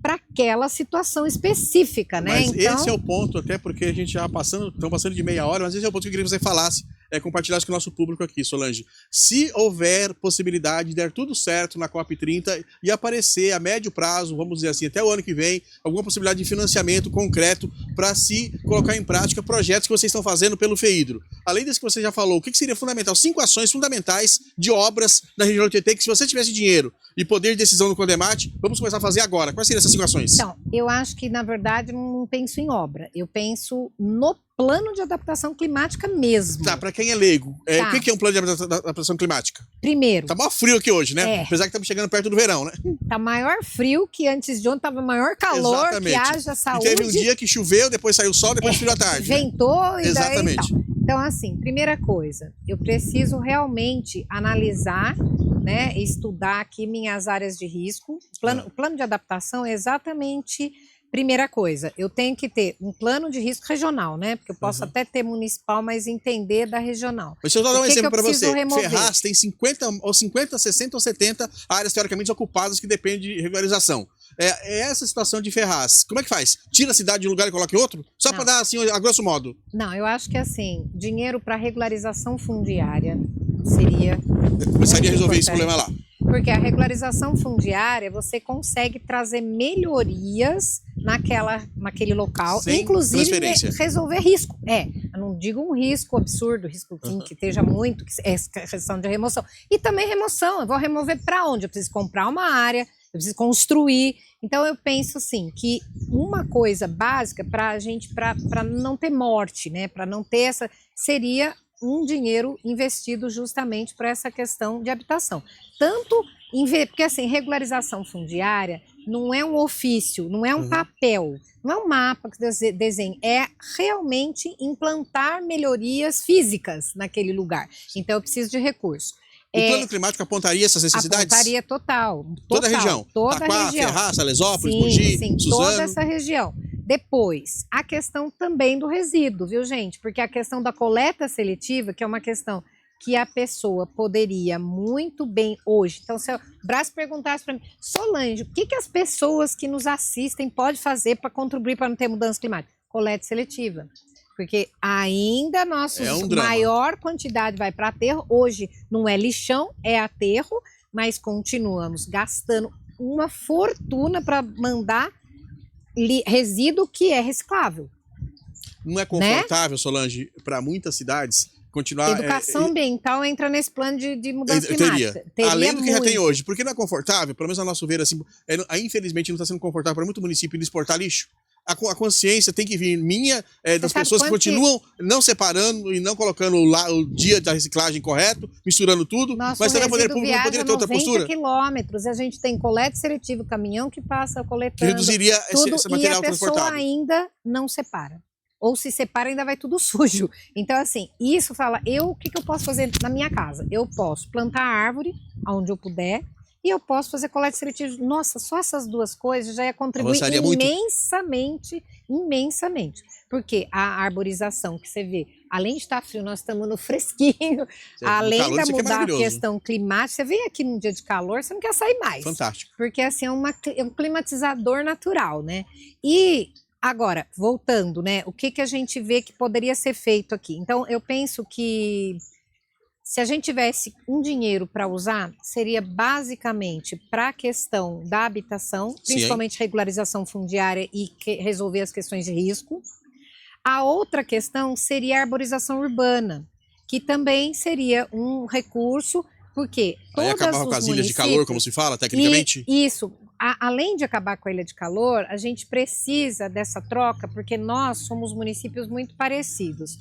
Speaker 2: para aquela situação específica, né?
Speaker 1: Mas
Speaker 2: então,
Speaker 1: esse é o ponto, até porque a gente já estamos passando de meia hora, mas esse é o ponto que eu queria que você falasse, compartilhasse com o nosso público aqui, Solange. Se houver possibilidade de der tudo certo na COP30 e aparecer a médio prazo, vamos dizer assim, até o ano que vem, alguma possibilidade de financiamento concreto para se colocar em prática projetos que vocês estão fazendo pelo FEHIDRO. Além disso que você já falou, o que seria fundamental? 5 ações fundamentais de obras na região do Tietê que, se você tivesse dinheiro e poder de decisão no CONDEMAT, vamos começar a fazer agora. Quais seriam essas 5 ações?
Speaker 2: Então, eu acho que, na verdade, não penso em obra. Eu penso no plano de adaptação climática mesmo.
Speaker 1: Tá, para quem é leigo,
Speaker 2: Tá.
Speaker 1: o que é um plano de adaptação climática?
Speaker 2: Primeiro,
Speaker 1: Tá mó frio aqui hoje, né? Apesar que estamos chegando perto do verão, né?
Speaker 2: tá maior frio que antes de ontem, tava maior calor,
Speaker 1: Exatamente.
Speaker 2: que haja saúde.
Speaker 1: E teve um dia que choveu, depois saiu o sol, depois frio à tarde. Né?
Speaker 2: Ventou e
Speaker 1: Exatamente.
Speaker 2: daí tal. Então, assim, primeira coisa, eu preciso realmente analisar, né, estudar aqui minhas áreas de risco. O plano de adaptação é exatamente primeira coisa. Eu tenho que ter um plano de risco regional, né? Porque eu posso até ter municipal, mas entender da regional.
Speaker 1: Mas deixa eu dar um exemplo para você.
Speaker 2: Remover?
Speaker 1: Ferraz tem 50, 60 ou 70 áreas teoricamente ocupadas que dependem de regularização. Essa situação de Ferraz, como é que faz? Tira a cidade de um lugar e coloca em outro? Só para dar assim, a grosso modo.
Speaker 2: Não, eu acho que assim, dinheiro para regularização fundiária seria...
Speaker 1: Começaria a resolver esse problema lá.
Speaker 2: Porque a regularização fundiária, você consegue trazer melhorias naquele local,
Speaker 1: sem
Speaker 2: inclusive resolver risco. Eu não digo um risco absurdo, risco que esteja muito, que é questão de remoção. E também remoção, eu vou remover para onde? Eu preciso comprar uma área, eu preciso construir. Então eu penso assim, que uma coisa básica para a gente, para não ter morte, né, para não ter essa, seria um dinheiro investido justamente para essa questão de habitação. Tanto, porque assim, regularização fundiária não é um ofício, não é um papel, não é um mapa que desenha, é realmente implantar melhorias físicas naquele lugar. Então eu preciso de recurso.
Speaker 1: O plano climático apontaria essas necessidades?
Speaker 2: Apontaria total.
Speaker 1: Toda a região?
Speaker 2: Toda a região.
Speaker 1: Ferraz, Salesópolis,
Speaker 2: Sim,
Speaker 1: Mogi, Suzano.
Speaker 2: Toda essa região. Depois, a questão também do resíduo, viu, gente? Porque a questão da coleta seletiva, que é uma questão que a pessoa poderia muito bem hoje. Então, se o Brás perguntasse para mim, Solange, o que as pessoas que nos assistem podem fazer para contribuir para não ter mudança climática? Coleta seletiva. Porque ainda nossa maior quantidade vai para aterro. Hoje não é lixão, é aterro, mas continuamos gastando uma fortuna para mandar resíduo que é reciclável.
Speaker 1: Não é confortável, né? Solange, para muitas cidades continuar...
Speaker 2: Educação ambiental entra nesse plano de mudança climática.
Speaker 1: Teria além do que já tem hoje. Porque não é confortável, pelo menos a nosso ver, assim, infelizmente não está sendo confortável para muito município de exportar lixo. A consciência tem que vir minha, das pessoas que continuam não separando e não colocando lá o dia da reciclagem correto, misturando tudo, mas também o poder público poderia ter outra postura.
Speaker 2: 90 quilômetros, a gente tem coleta seletiva, caminhão que passa coletando,
Speaker 1: que reduziria
Speaker 2: tudo,
Speaker 1: esse material
Speaker 2: transportável. E a pessoa ainda não separa. Ou se separa, ainda vai tudo sujo. Então, assim, isso fala, o que eu posso fazer na minha casa? Eu posso plantar árvore, onde eu puder, e eu posso fazer coleta seletiva. Nossa, só essas duas coisas já ia contribuir imensamente. Porque a arborização que você vê, além de estar frio, nós estamos no fresquinho, além de mudar a questão climática, você vem aqui num dia de calor, você não quer sair mais.
Speaker 1: Fantástico.
Speaker 2: Porque assim, é um climatizador natural, né? E agora, voltando, né? O que a gente vê que poderia ser feito aqui? Então, eu penso que se a gente tivesse um dinheiro para usar, seria basicamente para a questão da habitação, principalmente regularização fundiária e resolver as questões de risco. A outra questão seria a arborização urbana, que também seria um recurso, porque
Speaker 1: aí acabava com as ilhas de calor, como se fala, tecnicamente?
Speaker 2: Isso. além de acabar com a ilha de calor, a gente precisa dessa troca, porque nós somos municípios muito parecidos.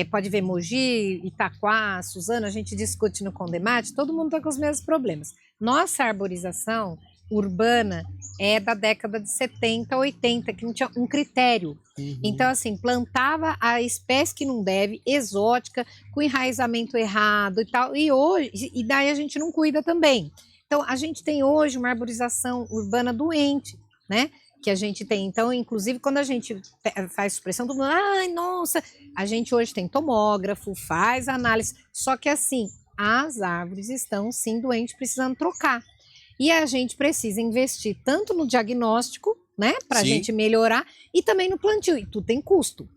Speaker 2: Pode ver Mogi, Itaquá, Suzano, a gente discute no Condemate, todo mundo está com os mesmos problemas. Nossa arborização urbana é da década de 70, 80, que não tinha um critério. Então, assim, plantava a espécie que não deve, exótica, com enraizamento errado e tal, e daí a gente não cuida também. Então, a gente tem hoje uma arborização urbana doente, né? Que a gente tem. Então, inclusive, quando a gente faz supressão, todo mundo, ai, nossa, a gente hoje tem tomógrafo, faz análise, só que assim, as árvores estão sim doentes, precisando trocar. E a gente precisa investir tanto no diagnóstico, né, para a gente melhorar, e também no plantio. E tudo tem custo.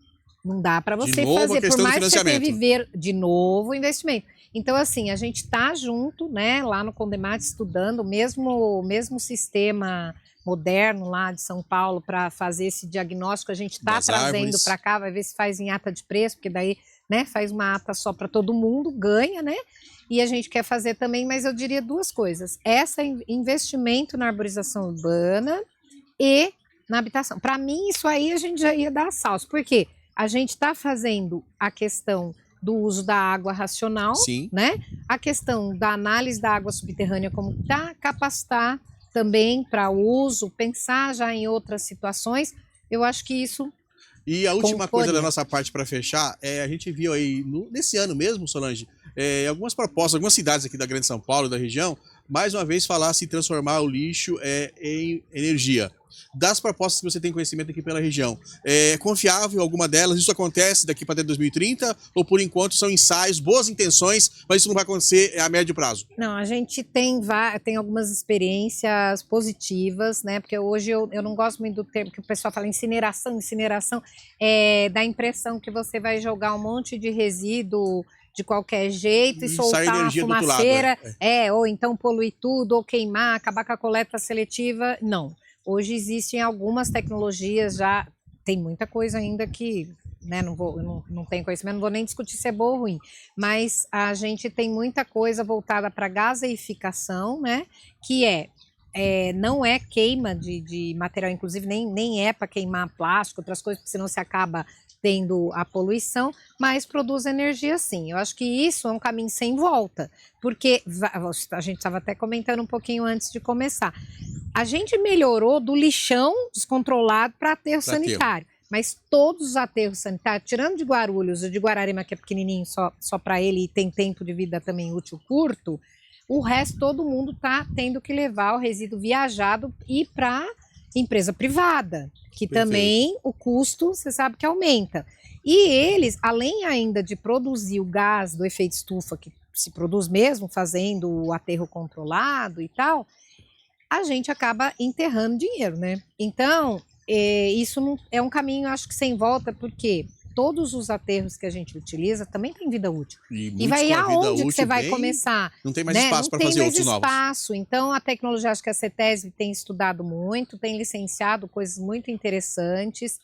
Speaker 2: Não dá para você fazer, por mais que você tenha viver de novo o investimento. Então, assim, a gente está junto, né, lá no Condemate, estudando o mesmo sistema moderno lá de São Paulo para fazer esse diagnóstico. A gente está trazendo para cá, vai ver se faz em ata de preço, porque daí, né, faz uma ata só para todo mundo, ganha, né? E a gente quer fazer também, mas eu diria duas coisas. Investimento na arborização urbana e na habitação. Para mim, isso aí a gente já ia dar salto. Por quê? A gente está fazendo a questão do uso da água racional, né? A questão da análise da água subterrânea como está, capacitar também para uso, pensar já em outras situações. Eu acho que isso...
Speaker 1: E a última coisa da nossa parte para fechar, a gente viu aí, nesse ano mesmo, Solange, algumas propostas, algumas cidades aqui da Grande São Paulo, da região, mais uma vez falar se transformar o lixo em energia. Das propostas que você tem conhecimento aqui pela região, é confiável alguma delas? Isso acontece daqui para 2030? Ou por enquanto são ensaios, boas intenções, mas isso não vai acontecer a médio prazo?
Speaker 2: Não, a gente tem algumas experiências positivas, né? Porque hoje eu não gosto muito do termo que o pessoal fala incineração, dá a impressão que você vai jogar um monte de resíduo de qualquer jeito e soltar uma fumaceira, ou então poluir tudo, ou queimar, acabar com a coleta seletiva. Não. Hoje existem algumas tecnologias, já tem muita coisa ainda que, né, não tenho conhecimento, não vou nem discutir se é boa ou ruim, mas a gente tem muita coisa voltada para gaseificação, né, que não é queima de material, inclusive nem é para queimar plástico, outras coisas, porque senão você acaba tendo a poluição, mas produz energia sim. Eu acho que isso é um caminho sem volta, porque a gente estava até comentando um pouquinho antes de começar. A gente melhorou do lixão descontrolado para aterro sanitário, mas todos os aterros sanitários, tirando de Guarulhos e de Guararema, que é pequenininho só para ele e tem tempo de vida também útil curto, o resto todo mundo está tendo que levar o resíduo viajado e ir para empresa privada, que também o custo, você sabe que aumenta. E eles, além ainda de produzir o gás do efeito estufa, que se produz mesmo fazendo o aterro controlado e tal, a gente acaba enterrando dinheiro, né? Então, isso não, é um caminho, acho que sem volta, porque todos os aterros que a gente utiliza também tem vida útil. E vai aonde que você vai começar?
Speaker 1: Não tem mais espaço para fazer outros novos.
Speaker 2: Não tem mais espaço. Então, a tecnologia, acho que a CETESB tem estudado muito, tem licenciado coisas muito interessantes.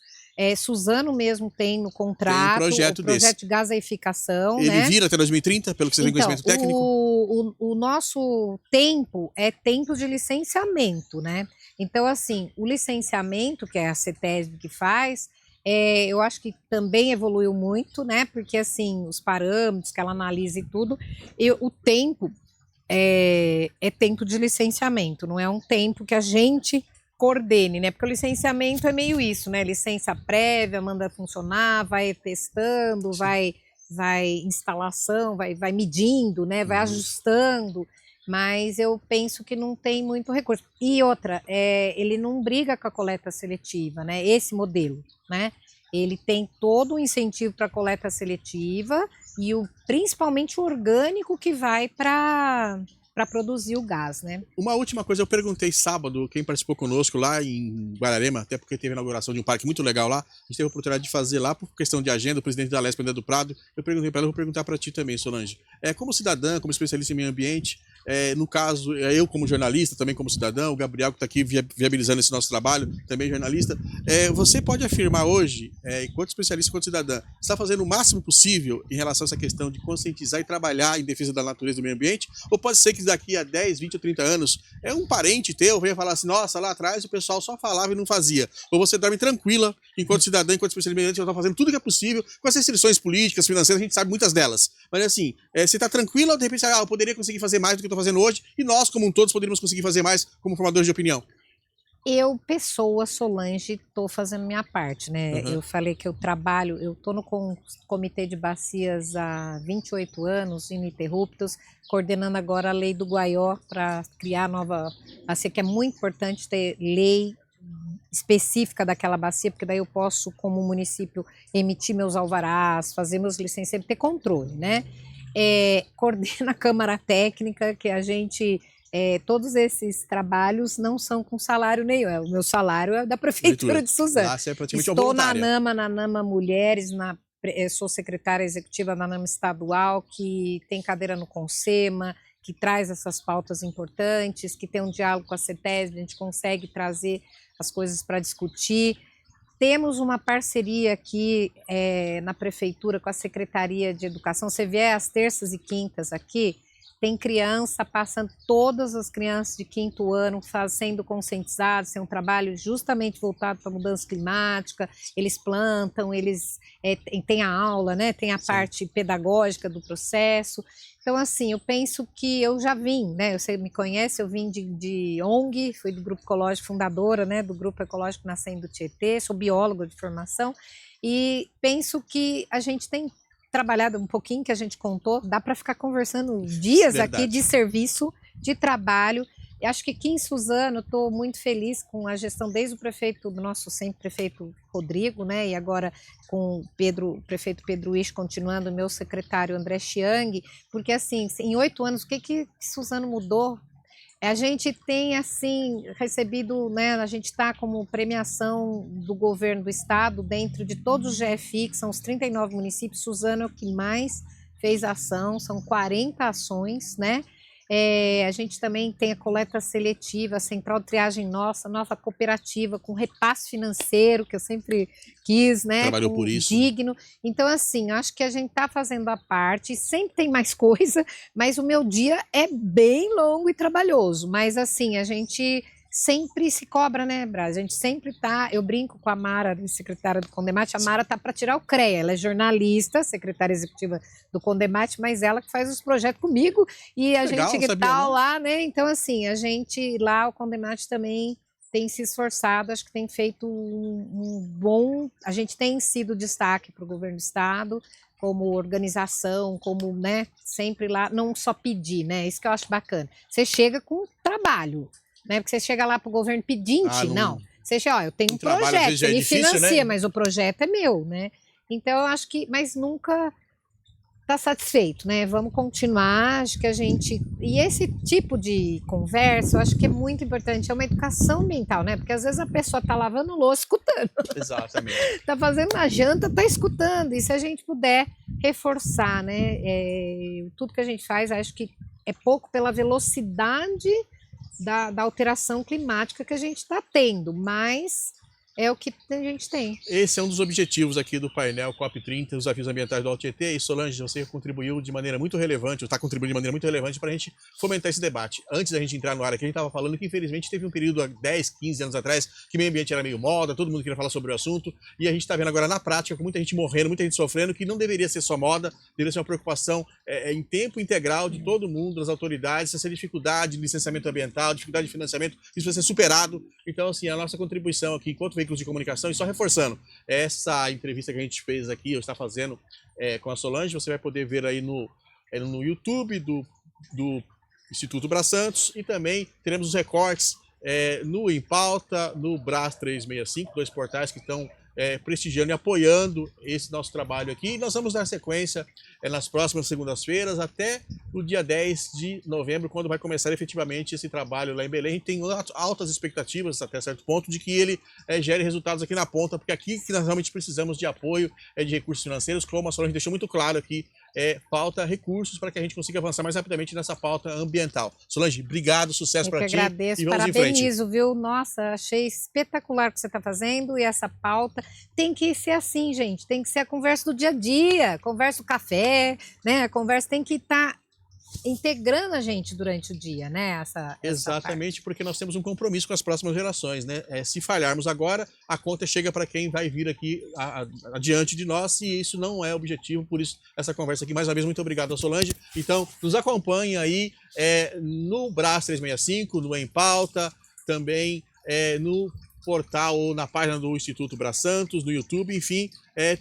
Speaker 2: Suzano mesmo tem no contrato
Speaker 1: tem um projeto
Speaker 2: de gaseificação.
Speaker 1: Ele vira até 2030, pelo que você tem conhecimento técnico?
Speaker 2: O nosso tempo é tempo de licenciamento, né? Então, assim, o licenciamento, que é a CETESB que faz, eu acho que também evoluiu muito, né? Porque, assim, os parâmetros que ela analisa e tudo, o tempo é tempo de licenciamento, não é um tempo que a gente coordene, né? Porque o licenciamento é meio isso, né? Licença prévia, manda funcionar, vai testando, vai instalação, vai medindo, né? Vai ajustando, mas eu penso que não tem muito recurso. E outra, ele não briga com a coleta seletiva, né? Esse modelo, né? Ele tem todo o incentivo para a coleta seletiva e principalmente o orgânico que vai para produzir o gás, né?
Speaker 1: Uma última coisa, eu perguntei sábado, quem participou conosco lá em Guararema, até porque teve a inauguração de um parque muito legal lá, a gente teve a oportunidade de fazer lá, por questão de agenda, o presidente da Lesp, André do Prado, eu perguntei para ela, eu vou perguntar para ti também, Solange. Como cidadã, como especialista em meio ambiente, no caso, eu como jornalista, também como cidadão, o Gabriel que está aqui viabilizando esse nosso trabalho, também jornalista, você pode afirmar hoje, enquanto especialista, enquanto cidadã, está fazendo o máximo possível em relação a essa questão de conscientizar e trabalhar em defesa da natureza e do meio ambiente? Ou pode ser que daqui a 10, 20 ou 30 anos, um parente teu venha falar assim, nossa, lá atrás o pessoal só falava e não fazia. Ou você dorme tranquila, enquanto cidadã, enquanto especialista, eu estou fazendo tudo o que é possível, com as restrições políticas, financeiras, a gente sabe muitas delas. Mas assim, você está tranquila ou de repente, eu poderia conseguir fazer mais do que eu estou fazendo hoje, e nós, como um todos, poderíamos conseguir fazer mais como formadores de opinião?
Speaker 2: Eu, pessoa, Solange, estou fazendo minha parte, né? Eu falei que eu trabalho, eu estou no Comitê de Bacias há 28 anos, ininterruptos, coordenando agora a lei do Guaió para criar nova bacia, que é muito importante ter lei específica daquela bacia, porque daí eu posso, como município, emitir meus alvarás, fazer meus licenciamentos, ter controle, né? Coordena a Câmara Técnica, que a gente... todos esses trabalhos não são com salário nenhum. O meu salário é da Prefeitura de Suzano.
Speaker 1: Lá, você é praticamente
Speaker 2: Estou na NAMA Mulheres, sou secretária executiva da NAMA Estadual, que tem cadeira no Consema, que traz essas pautas importantes, que tem um diálogo com a CETESB, a gente consegue trazer as coisas para discutir. Temos uma parceria aqui na Prefeitura com a Secretaria de Educação. Você vier às terças e quintas aqui, tem criança, passando todas as crianças de 5º ano sendo conscientizadas, tem um trabalho justamente voltado para a mudança climática, eles plantam, eles têm a aula, né? Tem a parte pedagógica do processo. Então, assim, eu penso que eu já vim, né? Você me conhece, eu vim de ONG, fui do Grupo Ecológico, fundadora, né, do Grupo Ecológico Nascente do Tietê, sou bióloga de formação, e penso que a gente tem trabalhado um pouquinho, que a gente contou, dá para ficar conversando dias aqui de serviço, de trabalho. Eu acho que aqui em Suzano eu estou muito feliz com a gestão desde o prefeito, do nosso sempre prefeito Rodrigo, né, e agora com o prefeito Pedro Wisch continuando, o meu secretário André Chiang, porque assim, em 8 anos, o que Suzano mudou? A gente tem, assim, recebido, né, a gente está como premiação do governo do estado, dentro de todos os GFI, que são os 39 municípios, Suzano é o que mais fez ação, são 40 ações, né? A gente também tem a coleta seletiva, a central de triagem nova cooperativa, com repasse financeiro, que eu sempre quis, né?
Speaker 1: Trabalhou por isso.
Speaker 2: Digno. Então, assim, acho que a gente está fazendo a parte, sempre tem mais coisa, mas o meu dia é bem longo e trabalhoso. Mas, assim, a gente sempre se cobra, né, Braz? A gente sempre tá... Eu brinco com a Mara, secretária do Condemate, a Mara tá para tirar o CREA. Ela é jornalista, secretária executiva do Condemate, mas ela que faz os projetos comigo e a
Speaker 1: Legal,
Speaker 2: gente que
Speaker 1: sabia,
Speaker 2: tá
Speaker 1: não?
Speaker 2: lá, né? Então, assim, a gente lá, o Condemate também tem se esforçado, acho que tem feito um bom... A gente tem sido destaque para o governo do estado, como organização, como, né, sempre lá, não só pedir, né? Isso que eu acho bacana. Você chega com trabalho, né? Porque você chega lá para o governo pedinte, não. Você chega, ó, eu tenho um projeto, você me financia, né? Mas o projeto é meu, né? Então, eu acho que, mas nunca está satisfeito, né? Vamos continuar, acho que a gente... E esse tipo de conversa, eu acho que é muito importante, é uma educação ambiental, né? Porque às vezes a pessoa está lavando louça escutando.
Speaker 1: Exatamente.
Speaker 2: Está fazendo uma janta, está escutando. E se a gente puder reforçar, né? Tudo que a gente faz, acho que é pouco pela velocidade da alteração climática que a gente está tendo, mas é o que a gente tem.
Speaker 1: Esse é um dos objetivos aqui do painel COP30, os desafios ambientais do Alto Tietê. E Solange, você contribuiu de maneira muito relevante, ou está contribuindo de maneira muito relevante para a gente fomentar esse debate. Antes da gente entrar no ar aqui, a gente estava falando que infelizmente teve um período há 10, 15 anos atrás que meio ambiente era meio moda, todo mundo queria falar sobre o assunto, e a gente está vendo agora na prática, com muita gente morrendo, muita gente sofrendo, que não deveria ser só moda, deveria ser uma preocupação em tempo integral de todo mundo, das autoridades, essa dificuldade de licenciamento ambiental, dificuldade de financiamento, isso vai ser superado. Então, assim, a nossa contribuição aqui, enquanto veículos de comunicação, e só reforçando, essa entrevista que a gente fez aqui, eu está fazendo com a Solange, você vai poder ver aí no YouTube do Instituto Braz Santos, e também teremos os recortes no Em Pauta, no Braz 365, 2 portais que estão prestigiando e apoiando esse nosso trabalho aqui. E nós vamos dar sequência nas próximas segundas-feiras até o dia 10 de novembro, quando vai começar efetivamente esse trabalho lá em Belém. A gente tem altas expectativas até certo ponto de que ele gere resultados aqui na ponta, porque aqui que nós realmente precisamos de apoio, de recursos financeiros, como a Solange deixou muito claro aqui falta recursos para que a gente consiga avançar mais rapidamente nessa pauta ambiental. Solange, obrigado, sucesso para ti.
Speaker 2: Agradeço,
Speaker 1: E vamos em frente.
Speaker 2: parabenizo, viu? Nossa, achei espetacular o que você está fazendo e essa pauta. Tem que ser assim, gente, tem que ser a conversa do dia a dia, conversa o café, né? A conversa tem que estar integrando a gente durante o dia, né?
Speaker 1: Exatamente,
Speaker 2: parte.
Speaker 1: porque nós temos um compromisso com as próximas gerações, né? Se falharmos agora, a conta chega para quem vai vir aqui adiante de nós, e isso não é objetivo, por isso essa conversa aqui. Mais uma vez, muito obrigado, Solange. Então, nos acompanhe aí no Brás 365, no Em Pauta, também no portal ou na página do Instituto Brás Santos, no YouTube, enfim,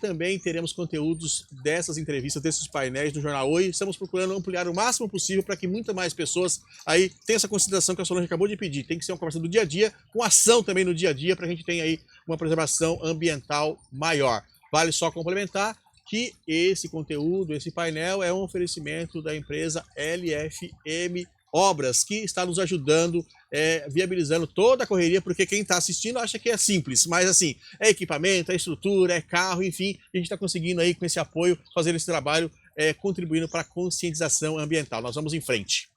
Speaker 1: também teremos conteúdos dessas entrevistas, desses painéis do Jornal Oi. Estamos procurando ampliar o máximo possível para que muitas mais pessoas aí tenham essa consideração que a Solange acabou de pedir. Tem que ser uma conversa do dia a dia, com ação também no dia a dia, para a gente ter aí uma preservação ambiental maior. Vale só complementar que esse conteúdo, esse painel é um oferecimento da empresa LFM Obras, que está nos ajudando, viabilizando toda a correria, porque quem está assistindo acha que é simples, mas assim, é equipamento, é estrutura, é carro, enfim, a gente está conseguindo aí com esse apoio fazer esse trabalho, contribuindo para a conscientização ambiental. Nós vamos em frente.